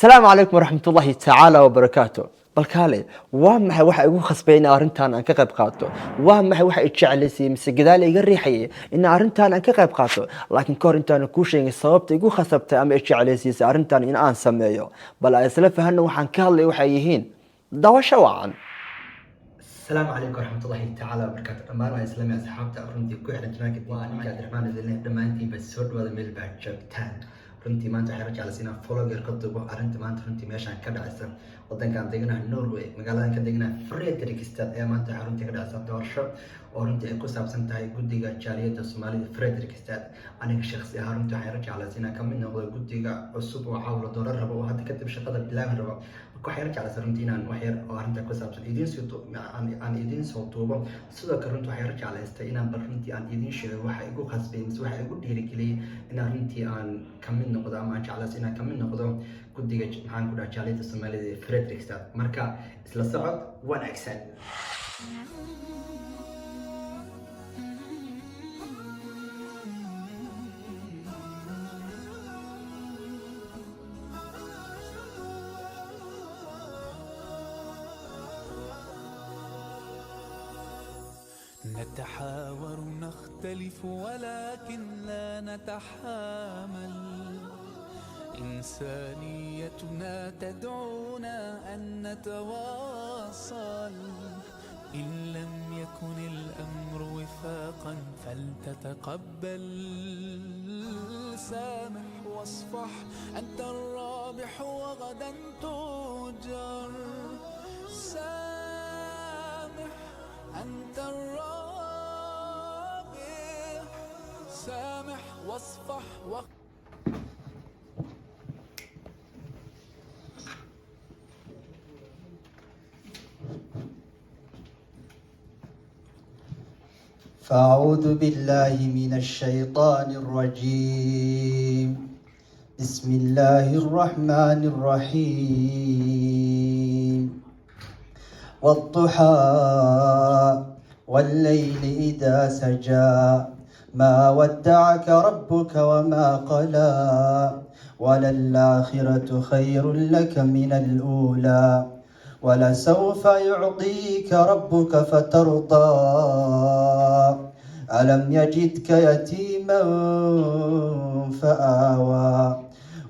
السلام عليكم ورحمة الله تعالى وبركاته. بالكالي وما waxa igu khasbay in arintan aan ka qayb qaato waxa waxa ay jeclaysi mise gadaal iga riixay in arintan aan ka qayb qaato laakiin koor intaan ku sheegay sababta igu khasabtay ama ay jeclaysiisay arintan in aan sameeyo bal ay isla fahanno waxaan ka hadlay waxay yihiin dawasho wacan. السلام عليكم ورحمة الله تعالى وبركاته. دمان waa islaamay asxaabta runtii ku xiran jamaacad waa aniga Cabdiraxmaan idin dhamaantiin bas soo dhawaada meel baa joogtaan. runtii maanta waxaan rajaynayaa follower ka duubo arinta maanta runtii meeshan ka dhacaysa wadankan deganaha Norway magaaladan ka deganaha Fredrikstad ee maanta runtii ka dhacaysa doorasho oo runtii ay ku saabsan tahay guddiga jaaliyadda Soomaalida Fredrikstad. aniga shakhsi ahaan runtii waxaan rajaynayaa inaan ka mid noqdo guddiga cusub oo caawa doorar rabo oo hadda kadib shaqada bilaaban rabo. waxaan rajaynayaa runtii inaan wax yar oo arinta ku saabsan idin soo duubo sidoo kale runtii waxaan rajaynayaa inaan bal runtii aan idin sheego waxa igu khasbay mise waxa igu dhiirigeliyay inaan runtii aan ka mid noqdo ama aan jeclahay inaan ka mid noqdo guddiga maxaan ku dhahay jaaliyadda Soomaalida ee Fredrikstad. marka isla socod wanaagsan. نتحاور نختلف ولكن لا نتحامل. إنسانيتنا تدعونا أن نتواصل. إن لم يكن الأمر وفاقا فلتتقبل. سامح واصفح أنت الرابح وغدا تؤجر. سامح أنت الرابح. سامح واصفح فأعوذ بالله من الشيطان الرجيم. بسم الله الرحمن الرحيم. والضحى والليل إذا سجى ما ودعك ربك وما قلى وللآخرة خير لك من الأولى ولسوف يعطيك ربك فترضى ألم يجدك يتيما فآوى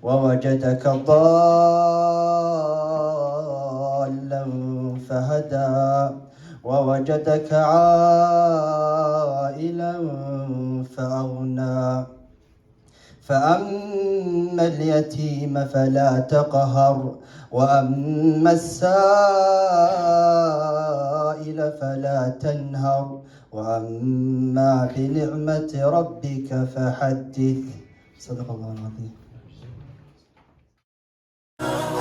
ووجدك ضالا فهدى ووجدك عائلا فأغنى فأما اليتيم فلا تقهر وأما السائل فلا تنهر وأما بنعمة ربك فحدث. صدق الله العظيم.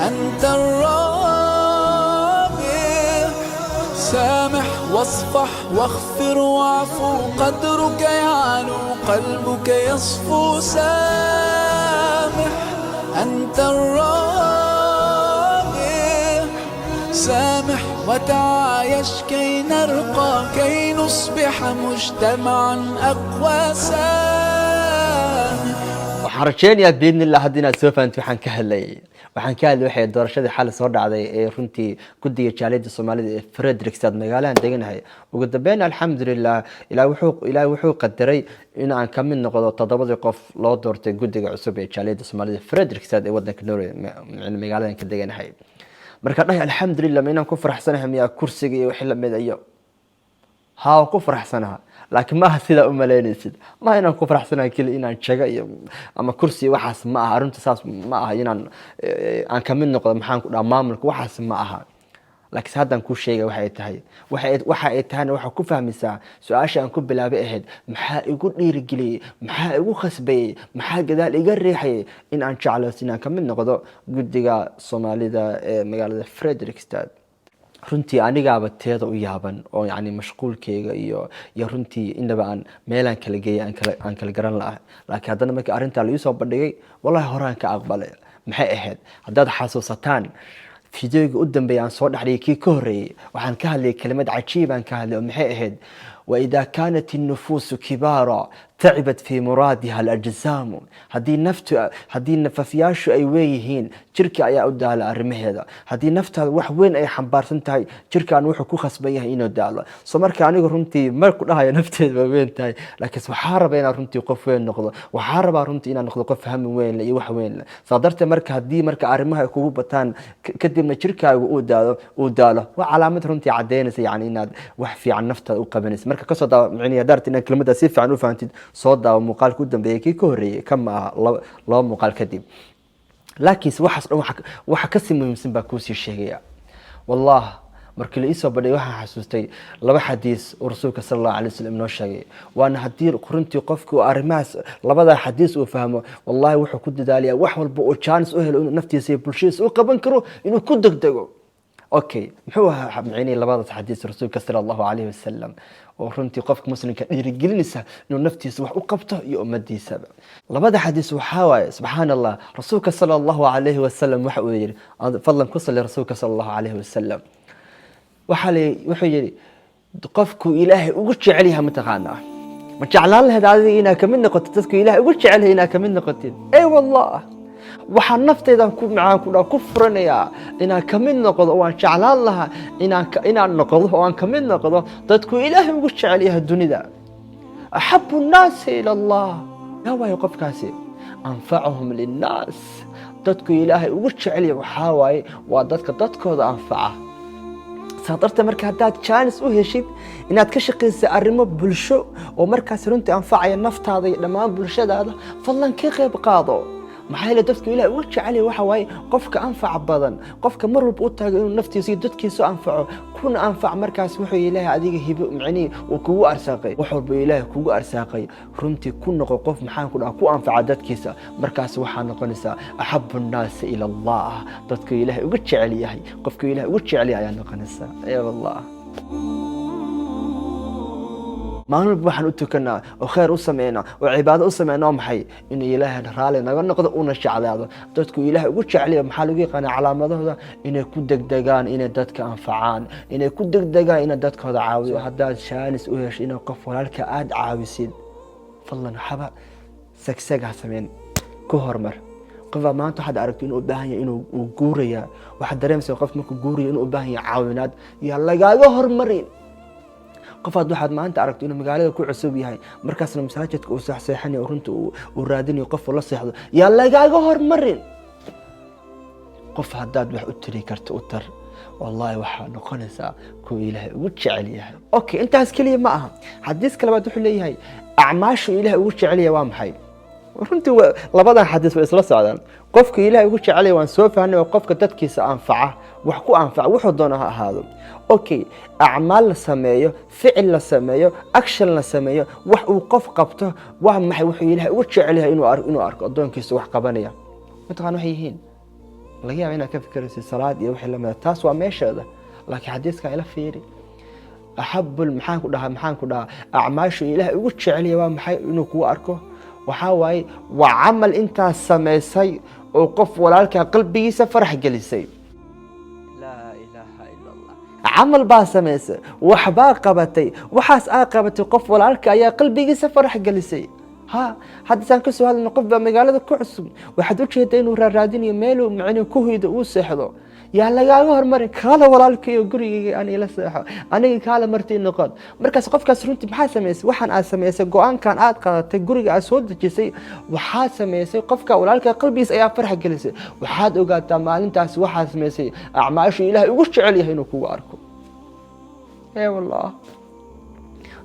أنت الرابح. سامح واصفح واغفر واعفو قدرك يعلو قلبك يصفو. سامح أنت الرابح. سامح وتعايش كي نرقى كي نصبح مجتمعا أقوى. سامح waxaan rajeynayaa biidni illah haddii inaad soo fahanto waxaan ka hadlayay waxay doorashadii xal soo dhacday ee runtii guddiga jaaliyadda Soomaalida ee Fredrikstad magaaladan deganahay ugu dambeyn alxamdulillah ilaahay wuxuu qadaray in aan ka mid noqdo 7 qof loo doortay guddiga cusub ee jaaliyadda Soomaalida Fredrikstad ee wadanka Norway magaaladan ka deganahay. marka dhahay alxamdulillah inaan ku faraxsanahay miyaa kursiga iyo wixii la mid ayo haa ku faraxsanahay laakiin ma sida u maleynaysid ma inaan ku faraxsanahay kali inaan jaga iyo ama kursi waxaas ma aha arrinta saas ma aha inaan aan ka mid noqdo maxaan ku dhamaa maamulka waxaas ma aha laakiin haddaan ku sheegay waxa ay tahay waxa ku fahmaysaa su'aasha aan ku bilaabay ahayd maxaa igu dhiirigeliyay maxaa igu khasbay maxaa gadaal iga riixay in aan jeclays inaan ka mid noqdo guddiga Soomaalida ee magaalada Fredrikstad. runtii anigaaba teeda u yaaban oo yani mashquulkeyga iyo runtii inaba aan meelaan kala geeyay aan kala garan lahaa laakiin haddana markii arrintaa la ii soo bandhigay wallahi horaan ka aqbalay. maxay ahayd haddaad xasuusataan فيديو قدام بيان صور عليكي كهري وحن كهلي كلمات عجيبة كهلي ومحي أهد وإذا كانت النفوس كبارا تعبت في مرادها الأجسام هدي نففياشو أي ويهين شركة أي أودال أرمهذا هدي نفتها وحوين أي حنبار سنتهاي شركة أن وحكو خصبيها إنه دالة سمرك أنا رنتي مركو لها نفتي وين تاي لكن وحارب أنا رنتي قف وين نقض وحارب رنتي أنا نقض قف هم وين لي وحوين صدرت مرك هدي مرك أرمها كوبتان كدمنا شركة ودالة وعلامة رنتي عدين يعني إن وحفي عن نفتها وقبنس مرك قصة يعني دارت إن كلمة سيف عنو فانتي صوت ومقال كودن بيكي كوري كما لا مقال كديم لكن waxa ka sii muhiimsan baa ku sii sheegaya والله markii la isoo badhay waxa xasuustay laba xadiis oo rasuulka sallallahu alayhi wasallam noo sheegay waana hadii qorintii qofku arimaas labada xadiis uu fahmo wallahi wuxuu ku dadaaliyaa wax walba oo chance u helo inuu naftiisa iyo bulshadiisa u qaban karo inuu ku degdego okay muxuu ahaa macni labada xadiis rasuulka sallallahu alayhi wasallam oo runtii qofka muslimka dhiirigelinaysa inuu naftiisa wax u qabto iyo ummadiisa labada xadiis waxa waaye subhanallah rasuulka sallallahu alayhi wasallam waxa uu yiri fadlan ku salli rasuulka sallallahu alayhi wasallam wuxuu yiri qofku ilaahay ugu jecel yahay mataqaana ma jeclaan lahayd adiga inaad kamid noqoto dadku ilaahay ugu jecel yahay inaad kamid noqotid ay wallah waxaan naftayda ku macaan ku furanayaa inaan kamid noqdo oo aan jeclaan lahaa inaan noqdo oo aan kamid noqdo dadku ilaahay ugu jecel yahay dunida ahabbu an-nas ila Allah yaa way qofkaasi anfa'uhum lin-nas dadku ilaahay ugu jecel yahay waxa way waa dadkooda anfaca sadarta marka hadaad chance u heshid inaad ka shaqeyso arimo bulsho oo markaas runtii anfacaya naftaada iyo dhamaan bulshadaada fadlan ka qayb qaado maxay la dadku ilaahay ugu jecel yahay waxa way qofka anfac badan qofka mar walba u taagan inuu naftiisa iyo dadkiisa anfaco kuna anfac markaas wuxuu ilaahay adiga hibo macni oo kugu arsaaqay wax walba ilaahay kugu arsaaqay runtii ku noqo qof maxaan ku dhaha ku anfaca dadkiisa markaas waxa noqonaysa ahabbu an-nas ila Allah dadku ilaahay ugu jecel yahay qofka ilaahay ugu jecel yahay ayaa noqonaysa ay wallah maanu waxaan u tukanaa oo khayr u sameeynaa oo cibaado u sameeynaa maxay in ilaahay raali naga noqdo una jeclaado dadku ilaahay ugu jecel yahay maxaa lagu yaqaan calaamadooda inay ku degdegaan inay dadka anfacaan inay ku degdegaan inay dadkooda caawiyo hadaad chance u hesho inay qof walaalka aad caawisid fadlan haba sagsaga sameyn ku hormar qof maanta waxaad aragtay inuu u baahan yahay inuu guuraya waxa dareemaysaa qof markuu guurayo inuu u baahan yahay caawinaad yaa lagaaga hormarin qofaad waxaad maanta aragtay inuu magaalada ku cusub yahay markaasna masaajidka uu saxseexan oo runta uu raadinayo qof la seexdo yaa lagaaga hormarin qof hadaad wax u tiri karto u tar wallahi waxa noqonaysa ku ilaahay ugu jecel yahay okay intaas kaliya ma aha xadiis kale baad wuxuu leeyahay acmaashu ilaahay ugu jecel yahay waa maxay runtii labadan xadiis way isla socdaan qofka ilaahay ugu jecel yahay waan soo fahnay qofka dadkiisa anfaca wax ku anfaca wuxuu doonaha ahaado okay acmaal la sameeyo ficil la sameeyo action la sameeyo wax uu qof qabto waa maxay wuxuu ilaahay ugu jecel yahay inuu arko adoonkiisa wax qabanaya mataqaan waxay yihiin laga yaabaa inaad ka fikirayso salaad iyo wixii lamida taas waa meesheeda laakiin xadiiska ila fiiri ahabul maxaan ku dhahaa acmaashu ilaahay ugu jecel yahay waa maxay inuu kugu arko waxa waaye waa camal intaas sameysay oo qof walaalka qalbigiisa farax gelisay عمل باسميس وحبا قبتي وحاس قبتي قف والعلك يا قلبي سفرح جلسي ها حد سان كسو هذا نقف بمقالة كعسب وحد وجهه إنه رادين يميلوا معني كوهيد وسحضه يا لقاها هرمرين كالا walaalka iyo gurigayga aan ila seexo aniga kaala martii noqon markaas qofkaas runtii maxaa sameeyay waxaan aad sameeyay go'aankan aad qaadatay guriga aad soo dejisay waxa sameeyay qofka walaalka qalbigiisa ayaa farx gelisay waxaad ogaataa maalintaas waxa sameeyay acmaashu ilaahay ugu jecel yahay inuu kugu arko ee wallah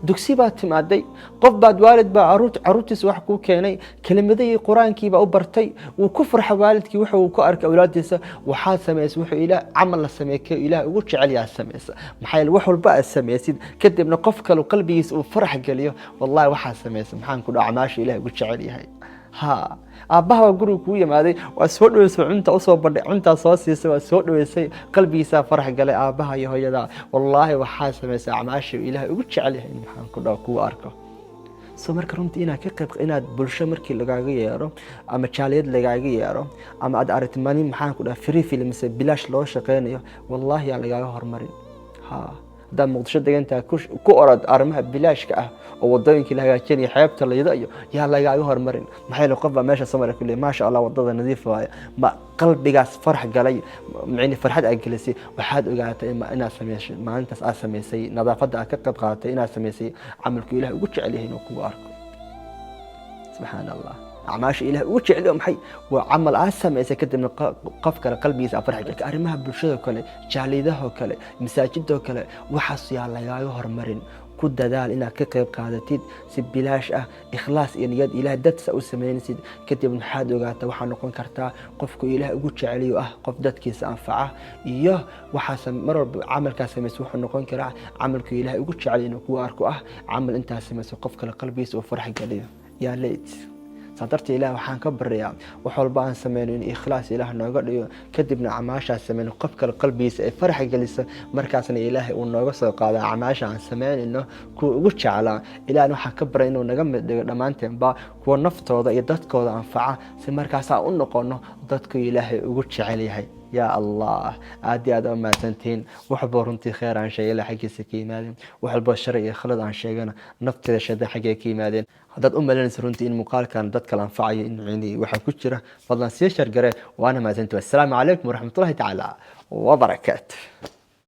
dugsi baa timaaday qof baad waalid baa caruurtiisa wax ku keenay kalimadii quraankii baa u bartay uu ku farxa waalidkii wuxuu ku arkay awlaadiisa waxa sameeyay wuxuu ilaa amal la sameeyay ilaa ugu jecel yahay sameeyay maxay wax walba sameeyay kadibna qof kale qalbigiisa uu farx galiyo wallahi waxa sameeyay maxaan ku dhacmaasho ilaahay ugu jecel yahay ha abaha guriga ku yimaaday waa soo dhaweysay cunta u soo bandhay cunta soo siisay waa soo dhaweysay qalbigiisa farx galay abaha iyo hooyada wallahi waxa sameeyay acmaasho ilaahay ugu jecel yahay maxaan ku dhaw ku arko soo marka runtii inaad bulsho markii lagaaga yeero ama jaaliyad lagaaga yeero ama aad aragtay maxaan ku dhaw free film bilaash loo shaqeynayo wallahi yaa lagaaga hormarin ha haddaad muqdisho degantaha ku orod arrimaha bilaashka ah oo wadooyinkii la hagaajinaya xeebta la yidaayo yaa lagaaga hormarin maxay qof baa meesha samara ku leeyahay maasha Allah wadada nadiif waaye ma qalbigaas farx galay macni farxad ay gelisay waxaad ogaatay inaad sameysay maalintaas aad sameysay nadaafada aad ka qayb qaadatay inaad sameysay camalku Ilaahay ugu jecel yahay inuu kugu arko subhanallah acmaash Ilaahay ugu jecel yahay maxay waa camal aad sameysay kadibna qof kale qalbigiisa farx galay arrimaha bulshada kale jaalidaha kale masaajidada kale waxaas yaa lagaaga hormarin ku dadaal inaad ka qayb qaadatid si bilaash ah ikhlaas iyo niyad Ilaahay dadsa u sameynaysid kadib waxaad ogaataa waxa noqon kartaa qofku Ilaahay ugu jecel yahay qof dadkiisa anfaca iyo waxa mar walba camalkaas sameeyay wuxuu noqon karaa camalku Ilaahay ugu jecel inuu ku arko camal intaas sameeyay qof kale qalbigiisa oo farx galiyo yaa leed sadartii Ilaahay waxaan ka bariyaa wax walba aan sameeyno in ikhlaas Ilaahay nooga dhigo kadibna acmaasha sameeyno qof kale qalbigiisa ay farx galiso markaasna Ilaahay uu nooga soo qaado acmaasha aan sameeyno ku ugu jeclaa Ilaahay waxaan ka baray inuu naga mid dhigo dhamaanteedba kuwa naftooda iyo dadkooda anfaca si markaas aan u noqono dadku Ilaahay ugu jecel yahay يا الله عادي هذا ما سنتين وحبوا رنتي خير عن شيء لا حق سكيمادين وحبوا الشرعي خلد عن شيءنا نفط الشدة حق كيمادين هذا لنا سرنتي إن مقال كان ضد كلام فعي إن عندي وحب كتيرة فضلا سيشر قرأ وأنا ما زلت والسلام عليكم ورحمة الله تعالى وبركاته.